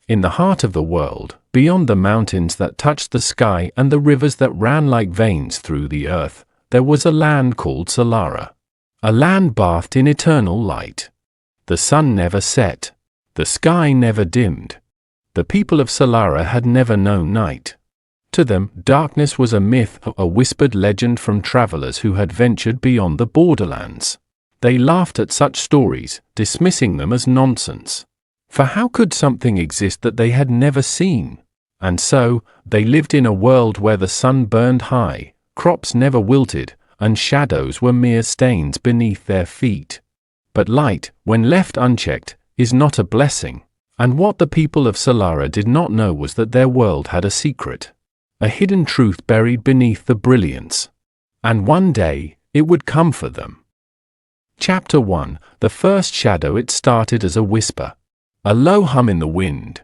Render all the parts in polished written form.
In the heart of the world, beyond the mountains that touched the sky and the rivers that ran like veins through the earth, there was a land called Solara. A land bathed in eternal light. The sun never set. The sky never dimmed. The people of Solara had never known night. To them, darkness was a myth, a whispered legend from travelers who had ventured beyond the borderlands. They laughed at such stories, dismissing them as nonsense. For how could something exist that they had never seen? And so, they lived in a world where the sun burned high, crops never wilted, and shadows were mere stains beneath their feet. But light, when left unchecked, is not a blessing. And what the people of Solara did not know was that their world had a secret. A hidden truth buried beneath the brilliance. And one day, it would come for them. Chapter 1. The first shadow. It started as a whisper. A low hum in the wind.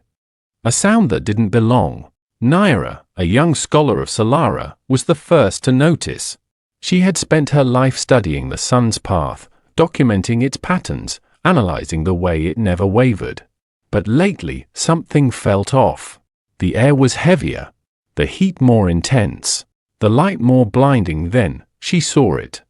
A sound that didn't belong. Naira, a young scholar of Solara, was the first to notice. She had spent her life studying the sun's path, documenting its patterns, analyzing the way it never wavered. But lately, something felt off. The air was heavier, the heat more intense, the light more blinding. Then, she saw it.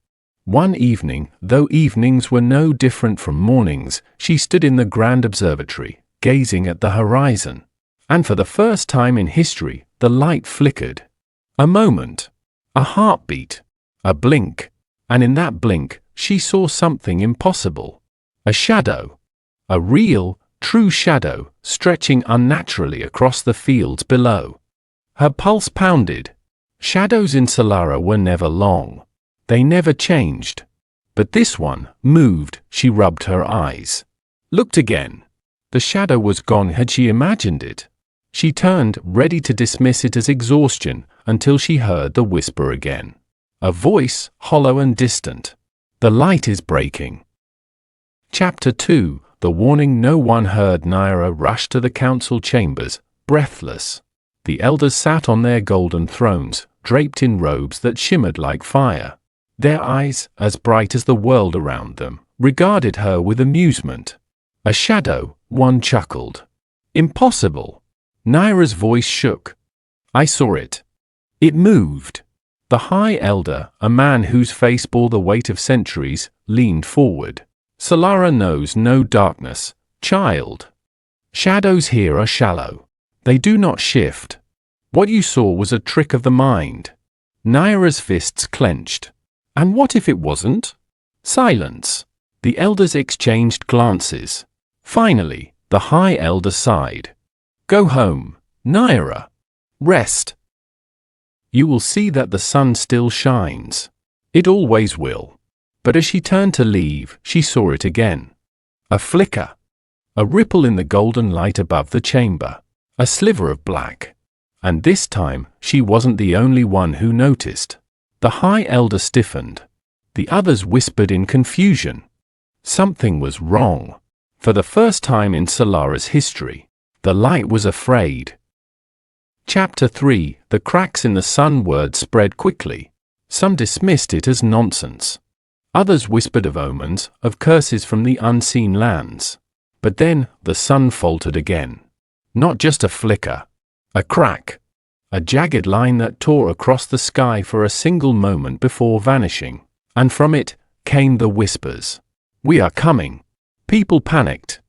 One evening, though evenings were no different from mornings, she stood in the grand observatory, gazing at the horizon. And for the first time in history, the light flickered. A moment. A heartbeat. A blink. And in that blink, she saw something impossible. A shadow. A real, true shadow, stretching unnaturally across the fields below. Her pulse pounded. Shadows in Solara were never long. They never changed. But this one moved. She rubbed her eyes. Looked again. The shadow was gone. Had she imagined it? She turned, ready to dismiss it as exhaustion, until she heard the whisper again. A voice, hollow and distant. The light is breaking. Chapter 2. The warning. No one heard. Naira rushed to the council chambers, breathless. The elders sat on their golden thrones, draped in robes that shimmered like fire. Their eyes, as bright as the world around them, regarded her with amusement. A shadow, one chuckled. Impossible. Naira's voice shook. I saw it. It moved. The high elder, a man whose face bore the weight of centuries, leaned forward. Solara knows no darkness, child. Shadows here are shallow. They do not shift. What you saw was a trick of the mind. Naira's fists clenched. And what if it wasn't? Silence. The elders exchanged glances. Finally, the high elder sighed. Go home, Naira. Rest. You will see that the sun still shines. It always will. But as she turned to leave, she saw it again. A flicker. A ripple in the golden light above the chamber. A sliver of black. And this time, she wasn't the only one who noticed. The high elder stiffened. The others whispered in confusion. Something was wrong. For the first time in Solara's history, the light was afraid. Chapter 3. The cracks in the sun. Word spread quickly. Some dismissed it as nonsense. Others whispered of omens, of curses from the unseen lands. But then, the sun faltered again. Not just a flicker. A crack. A jagged line that tore across the sky for a single moment before vanishing. And from it, came the whispers. We are coming. People panicked.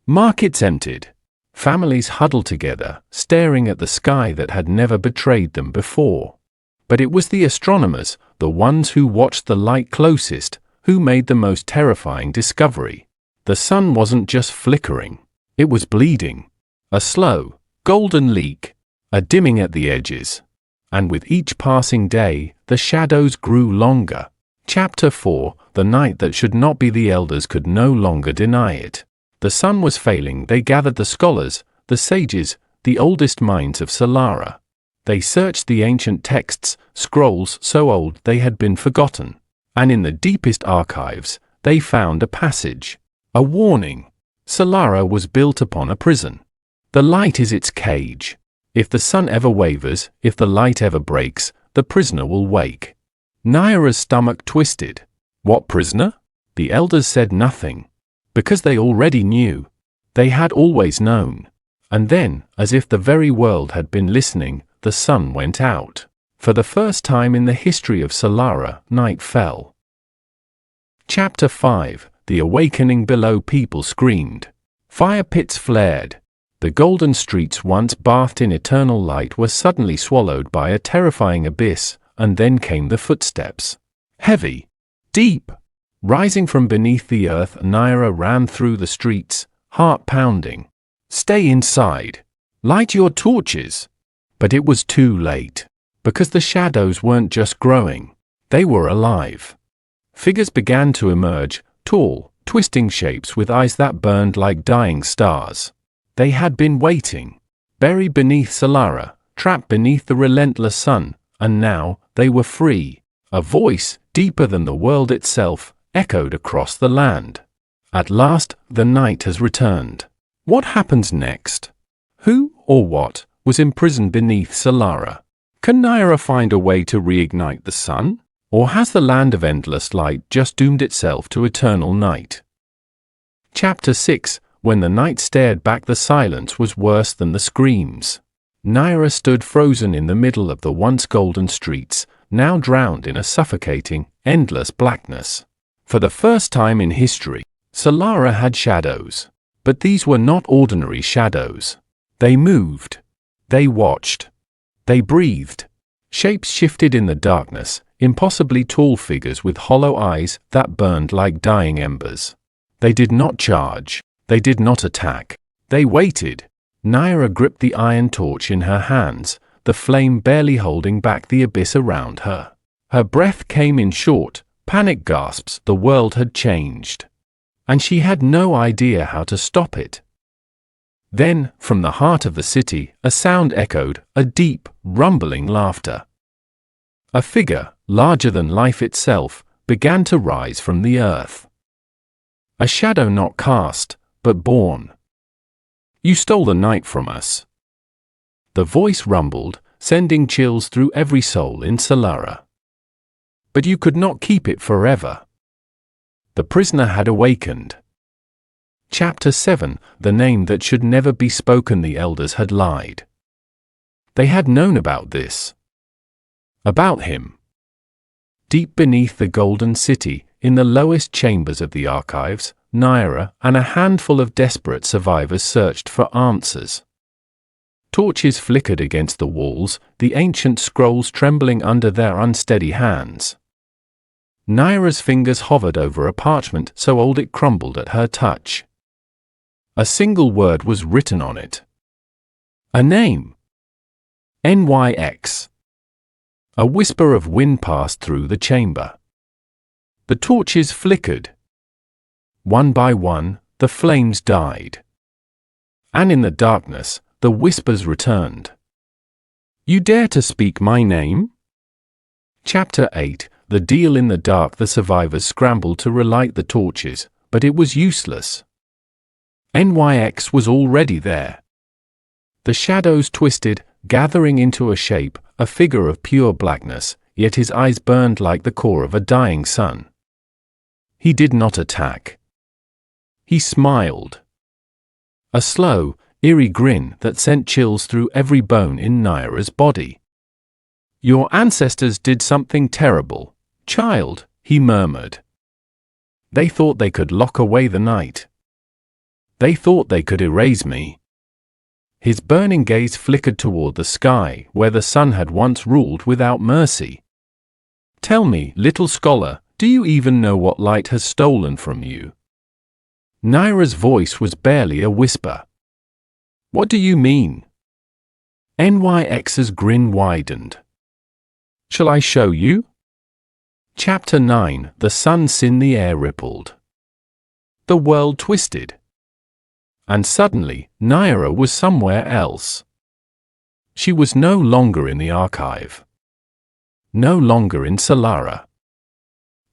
Markets emptied. Families huddled together, staring at the sky that had never betrayed them before. But it was the astronomers, the ones who watched the light closest, who made the most terrifying discovery. The sun wasn't just flickering. It was bleeding. A slow, golden leak. A dimming at the edges. And with each passing day, the shadows grew longer. Chapter 4. The night that should not be. The elders could no longer deny it. The sun was failing. They gathered the scholars, the sages, the oldest minds of Solara. They searched the ancient texts, scrolls so old they had been forgotten. And in the deepest archives, they found a passage. A warning. Solara was built upon a prison. The light is its cage. If the sun ever wavers, if the light ever breaks, the prisoner will wake. Naira's stomach twisted. What prisoner? The elders said nothing. Because they already knew. They had always known. And then, as if the very world had been listening, the sun went out. For the first time in the history of Solara, night fell. Chapter 5. The awakening below. People screamed. Fire pits flared. The golden streets once bathed in eternal light were suddenly swallowed by a terrifying abyss, and then came the footsteps. Heavy, deep, rising from beneath the earth. Naira ran through the streets, heart pounding. Stay inside. Light your torches. But it was too late. Because the shadows weren't just growing. They were alive. Figures began to emerge, tall, twisting shapes with eyes that burned like dying stars. They had been waiting, buried beneath Solara, trapped beneath the relentless sun, and now they were free. A voice, deeper than the world itself, echoed across the land. At last, the night has returned. What happens next? Who, or what, was imprisoned beneath Solara? Can Naira find a way to reignite the sun? Or has the land of endless light just doomed itself to eternal night? Chapter 6. When the night stared back, the silence was worse than the screams. Naira stood frozen in the middle of the once golden streets, now drowned in a suffocating, endless blackness. For the first time in history, Solara had shadows. But these were not ordinary shadows. They moved. They watched. They breathed. Shapes shifted in the darkness, impossibly tall figures with hollow eyes that burned like dying embers. They did not charge. They did not attack. They waited. Naira gripped the iron torch in her hands, the flame barely holding back the abyss around her. Her breath came in short, panic gasps. The world had changed. And she had no idea how to stop it. Then, from the heart of the city, a sound echoed, a deep, rumbling laughter. A figure, larger than life itself, began to rise from the earth. A shadow not cast, but born. You stole the night from us. The voice rumbled, sending chills through every soul in Solara. But you could not keep it forever. The prisoner had awakened. Chapter 7. The name that should never be spoken. The elders had lied. They had known about this. About him. Deep beneath the golden city, in the lowest chambers of the archives, Naira and a handful of desperate survivors searched for answers. Torches flickered against the walls, the ancient scrolls trembling under their unsteady hands. Naira's fingers hovered over a parchment so old it crumbled at her touch. A single word was written on it. A name. NYX. A whisper of wind passed through the chamber. The torches flickered. One by one, the flames died. And in the darkness, the whispers returned. You dare to speak my name? Chapter 8. The deal. In the dark, the survivors scrambled to relight the torches, but it was useless. NYX was already there. The shadows twisted, gathering into a shape, a figure of pure blackness, yet his eyes burned like the core of a dying sun. He did not attack. He smiled. A slow, eerie grin that sent chills through every bone in Naira's body. Your ancestors did something terrible, child, he murmured. They thought they could lock away the night. They thought they could erase me. His burning gaze flickered toward the sky, where the sun had once ruled without mercy. Tell me, little scholar, do you even know what light has stolen from you? Naira's voice was barely a whisper. What do you mean? NYX's grin widened. Shall I show you? Chapter 9. The sun's in the air rippled. The world twisted. And suddenly, Naira was somewhere else. She was no longer in the archive. No longer in Solara.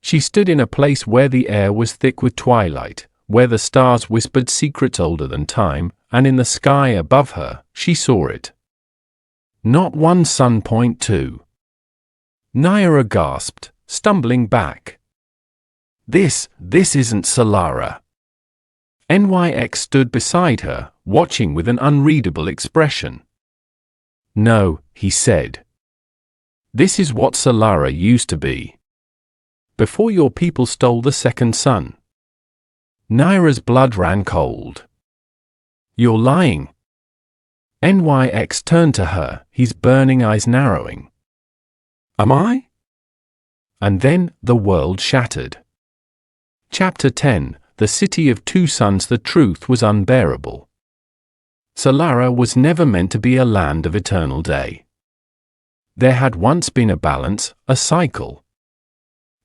She stood in a place where the air was thick with twilight, where the stars whispered secrets older than time, and in the sky above her, she saw it. Not one sun. Point two. Naira gasped, stumbling back. This isn't Solara. NYX stood beside her, watching with an unreadable expression. "No," he said. "This is what Solara used to be. Before your people stole the second sun." Naira's blood ran cold. "You're lying." NYX turned to her, his burning eyes narrowing. "Am I?" And then the world shattered. Chapter 10: The City of Two Suns. The truth was unbearable. Solara was never meant to be a land of eternal day. There had once been a balance, a cycle.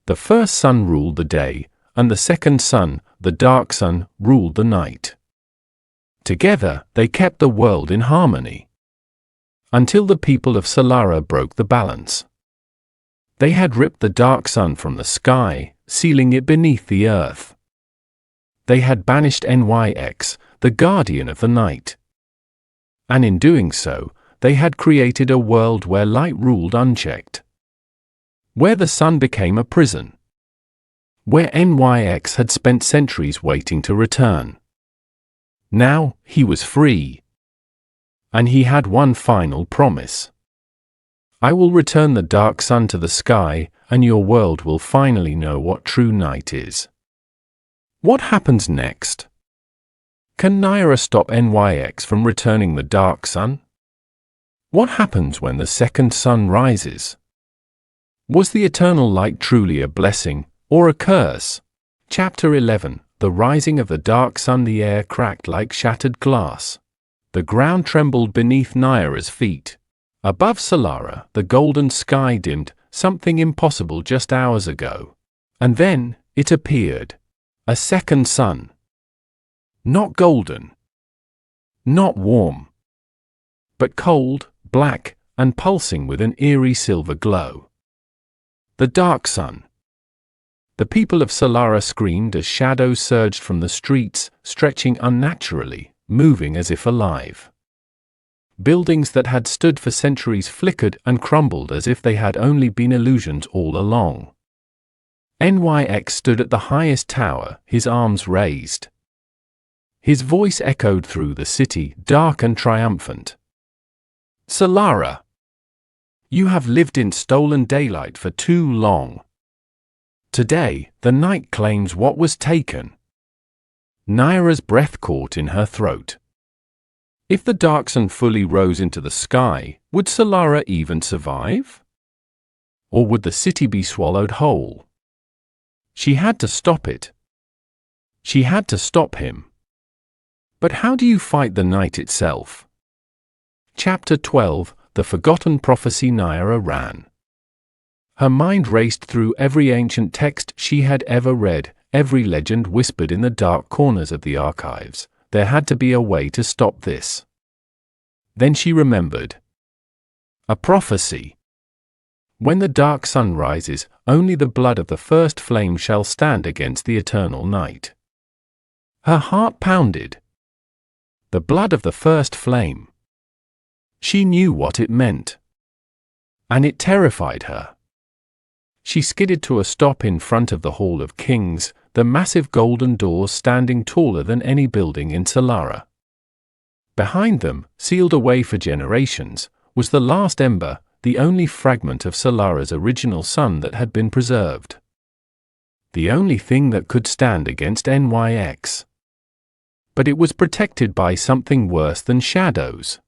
The first sun ruled the day, and the second sun, the dark sun, ruled the night. Together, they kept the world in harmony. Until the people of Solara broke the balance. They had ripped the dark sun from the sky, sealing it beneath the earth. They had banished NYX, the guardian of the night. And in doing so, they had created a world where light ruled unchecked. Where the sun became a prison. Where NYX had spent centuries waiting to return. Now, he was free. And he had one final promise. "I will return the dark sun to the sky, and your world will finally know what true night is." What happens next? Can Naira stop NYX from returning the dark sun? What happens when the second sun rises? Was the eternal light truly a blessing, or a curse? Chapter 11: The Rising of the Dark Sun. The air cracked like shattered glass. The ground trembled beneath Naira's feet. Above Solara, the golden sky dimmed, something impossible just hours ago. And then, it appeared. A second sun. Not golden. Not warm. But cold, black, and pulsing with an eerie silver glow. The dark sun. The people of Solara screamed as shadows surged from the streets, stretching unnaturally, moving as if alive. Buildings that had stood for centuries flickered and crumbled as if they had only been illusions all along. NYX stood at the highest tower, his arms raised. His voice echoed through the city, dark and triumphant. "Solara, you have lived in stolen daylight for too long. Today, the night claims what was taken." Naira's breath caught in her throat. If the dark sun fully rose into the sky, would Solara even survive? Or would the city be swallowed whole? She had to stop it. She had to stop him. But how do you fight the night itself? Chapter 12: The Forgotten Prophecy. Naira ran. Her mind raced through every ancient text she had ever read, every legend whispered in the dark corners of the archives. There had to be a way to stop this. Then she remembered. A prophecy. When the dark sun rises, only the blood of the first flame shall stand against the eternal night. Her heart pounded. The blood of the first flame. She knew what it meant. And it terrified her. She skidded to a stop in front of the Hall of Kings, the massive golden doors standing taller than any building in Solara. Behind them, sealed away for generations, was the last ember, the only fragment of Solara's original sun that had been preserved. The only thing that could stand against NYX. But it was protected by something worse than shadows.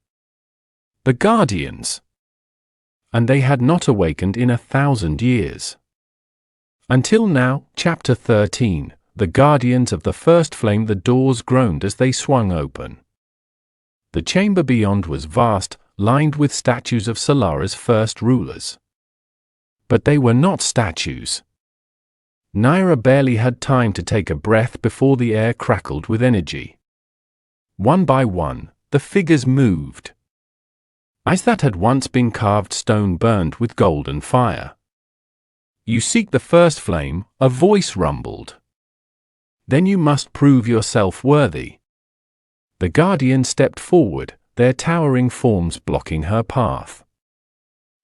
The Guardians. And they had not awakened in 1,000 years. Until now. Chapter 13: The Guardians of the First Flame. The doors groaned as they swung open. The chamber beyond was vast, lined with statues of Solara's first rulers. But they were not statues. Naira barely had time to take a breath before the air crackled with energy. One by one, the figures moved. Eyes that had once been carved stone burned with golden fire. "You seek the first flame," a voice rumbled. "Then you must prove yourself worthy." The Guardian stepped forward, their towering forms blocking her path.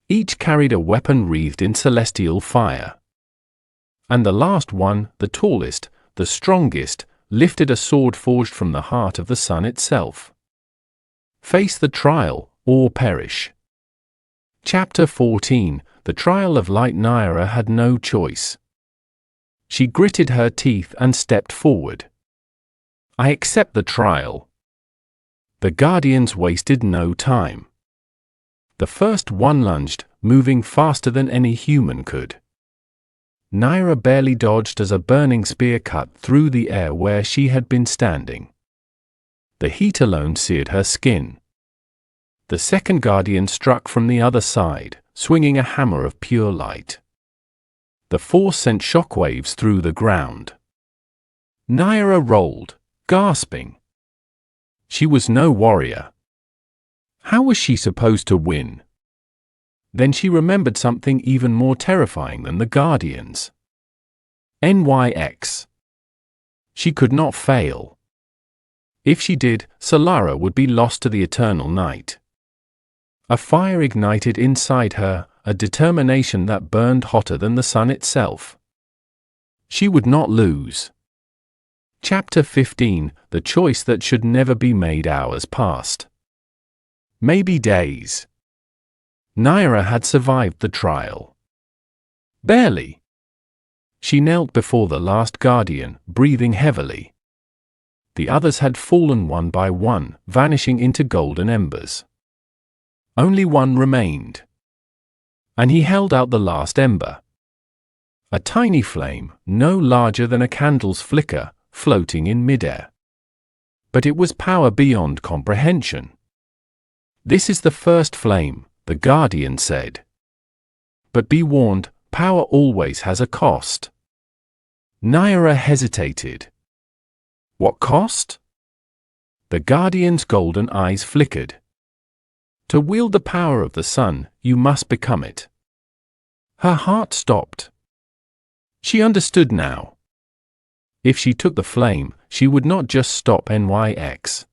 Each carried a weapon wreathed in celestial fire. And the last one, the tallest, the strongest, lifted a sword forged from the heart of the sun itself. Face the trial, or perish. Chapter 14. The Trial of Light. Naira had no choice. She gritted her teeth and stepped forward. I accept the trial. The guardians wasted no time. The first one lunged, moving faster than any human could. Naira barely dodged as a burning spear cut through the air where she had been standing. The heat alone seared her skin. The second guardian struck from the other side, swinging a hammer of pure light. The force sent shockwaves through the ground. Naira rolled, gasping. She was no warrior. How was she supposed to win? Then she remembered something even more terrifying than the guardians. NYX. She could not fail. If she did, Solara would be lost to the eternal night. A fire ignited inside her, a determination that burned hotter than the sun itself. She would not lose. Chapter 15. The Choice That Should Never Be Made. Hours passed. Maybe days. Naira had survived the trial. Barely. She knelt before the last guardian, breathing heavily. The others had fallen one by one, vanishing into golden embers. Only one remained. And he held out the last ember. A tiny flame, no larger than a candle's flicker, floating in midair. But it was power beyond comprehension. This is the first flame, the guardian said. But be warned, power always has a cost. Naira hesitated. What cost? The guardian's golden eyes flickered. To wield the power of the sun, you must become it. Her heart stopped. She understood now. If she took the flame, she would not just stop NYX.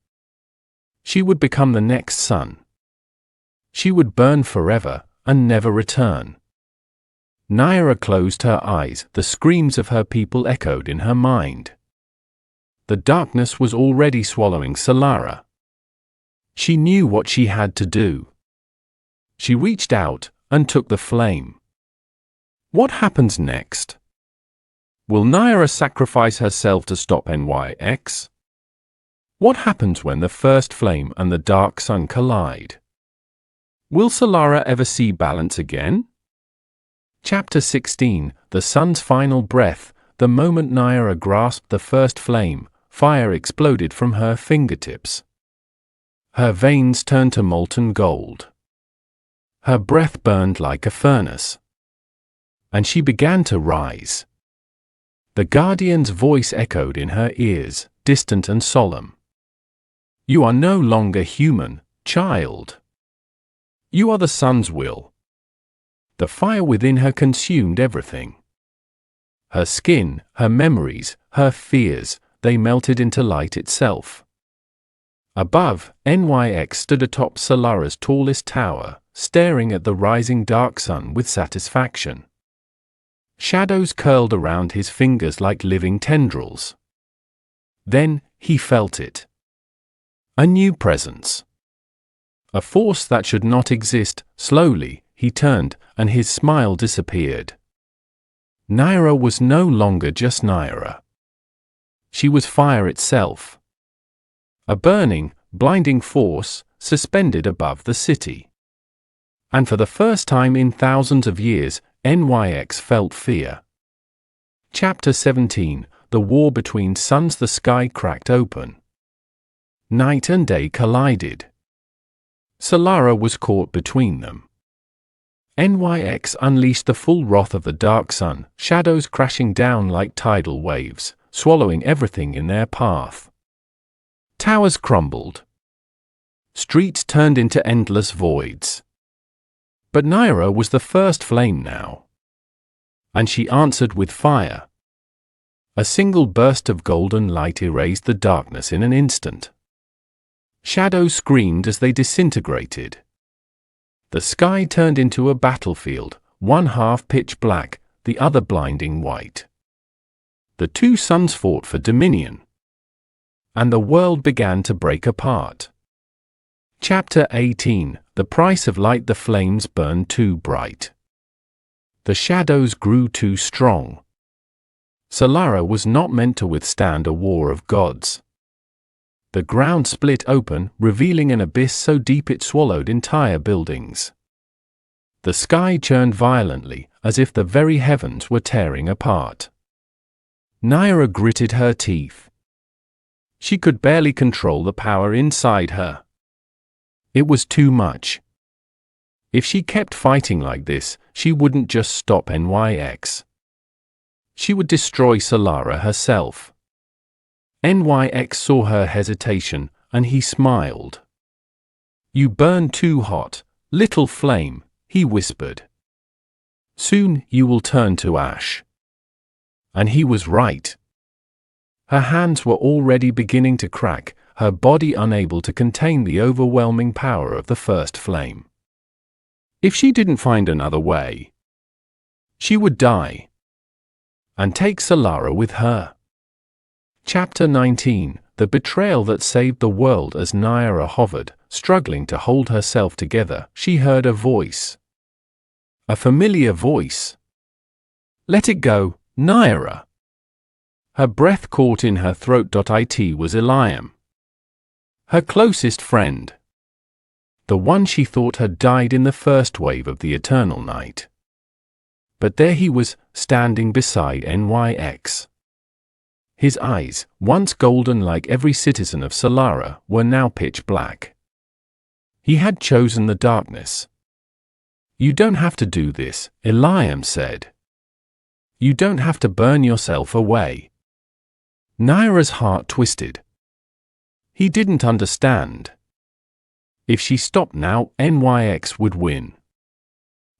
She would become the next sun. She would burn forever and never return. Naira closed her eyes. The screams of her people echoed in her mind. The darkness was already swallowing Solara. She knew what she had to do. She reached out and took the flame. What happens next? Will Naira sacrifice herself to stop NYX? What happens when the first flame and the dark sun collide? Will Solara ever see balance again? Chapter 16. The sun's final breath. The moment Naira grasped the first flame, fire exploded from her fingertips. Her veins turned to molten gold. Her breath burned like a furnace. And she began to rise. The guardian's voice echoed in her ears, distant and solemn. You are no longer human, child. You are the sun's will. The fire within her consumed everything. Her skin, her memories, her fears, they melted into light itself. Above, NYX stood atop Solara's tallest tower, staring at the rising dark sun with satisfaction. Shadows curled around his fingers like living tendrils. Then, he felt it. A new presence. A force that should not exist. Slowly, he turned, and his smile disappeared. Naira was no longer just Naira. She was fire itself. A burning, blinding force, suspended above the city. And for the first time in thousands of years, NYX felt fear. Chapter 17. The War Between Suns. The sky cracked open. Night and day collided. Solara was caught between them. NYX unleashed the full wrath of the dark sun, shadows crashing down like tidal waves, swallowing everything in their path. Towers crumbled. Streets turned into endless voids. But Naira was the first flame now. And she answered with fire. A single burst of golden light erased the darkness in an instant. Shadows screamed as they disintegrated. The sky turned into a battlefield, one half pitch black, the other blinding white. The two suns fought for dominion. and the world began to break apart. Chapter 18. The price of light. The flames burned too bright. The shadows grew too strong. Solara was not meant to withstand a war of gods. The ground split open, revealing an abyss so deep it swallowed entire buildings. The sky churned violently, as if the very heavens were tearing apart. Naira gritted her teeth. She could barely control the power inside her. It was too much. If she kept fighting like this, she wouldn't just stop NYX. She would destroy Solara herself. NYX saw her hesitation, and he smiled. "You burn too hot, little flame," he whispered. "Soon you will turn to ash." And he was right. Her hands were already beginning to crack, her body unable to contain the overwhelming power of the first flame. If she didn't find another way, she would die. And take Solara with her. Chapter 19. The betrayal that saved the world. As Naira hovered, struggling to hold herself together, she heard a voice. A familiar voice. "Let it go, Naira." Her breath caught in her throat. It was Eliam. Her closest friend. The one she thought had died in the first wave of the eternal night. But there he was, standing beside NYX. His eyes, once golden like every citizen of Solara, were now pitch black. He had chosen the darkness. "You don't have to do this," Eliam said. "You don't have to burn yourself away." Naira's heart twisted. He didn't understand. If she stopped now, NYX would win.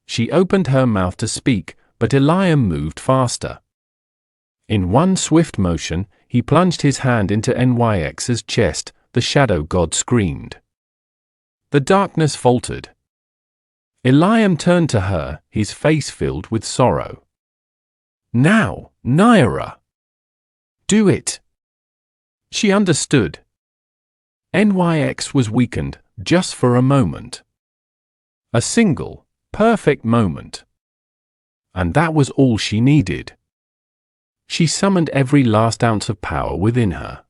She opened her mouth to speak, but Eliam moved faster. In one swift motion, he plunged his hand into NYX's chest. The shadow god screamed. The darkness faltered. Eliam turned to her, his face filled with sorrow. "Now, Naira! Do it!" She understood. NYX was weakened, just for a moment. A single, perfect moment. And that was all she needed. She summoned every last ounce of power within her.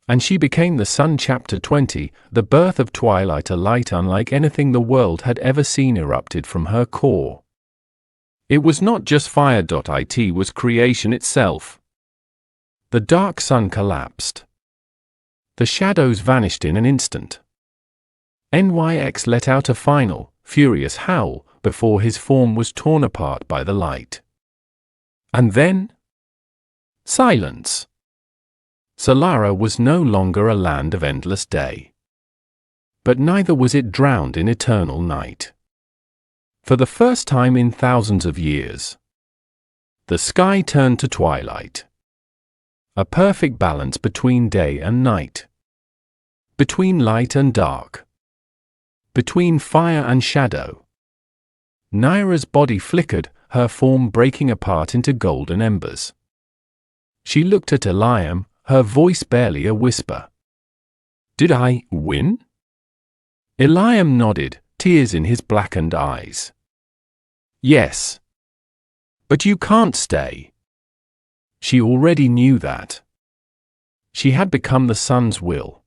And she became the sun. Chapter 20. The birth of twilight. A light unlike anything the world had ever seen erupted from her core. It was not just fire. It was creation itself. The dark sun collapsed. The shadows vanished in an instant. NYX let out a final, furious howl before his form was torn apart by the light. And then? Silence. Solara was no longer a land of endless day. But neither was it drowned in eternal night. For the first time in thousands of years, the sky turned to twilight. A perfect balance between day and night. Between light and dark. Between fire and shadow. Naira's body flickered, her form breaking apart into golden embers. She looked at Eliam, her voice barely a whisper. "Did I win?" Eliam nodded, tears in his blackened eyes. "Yes. But you can't stay." She already knew that. She had become the sun's will.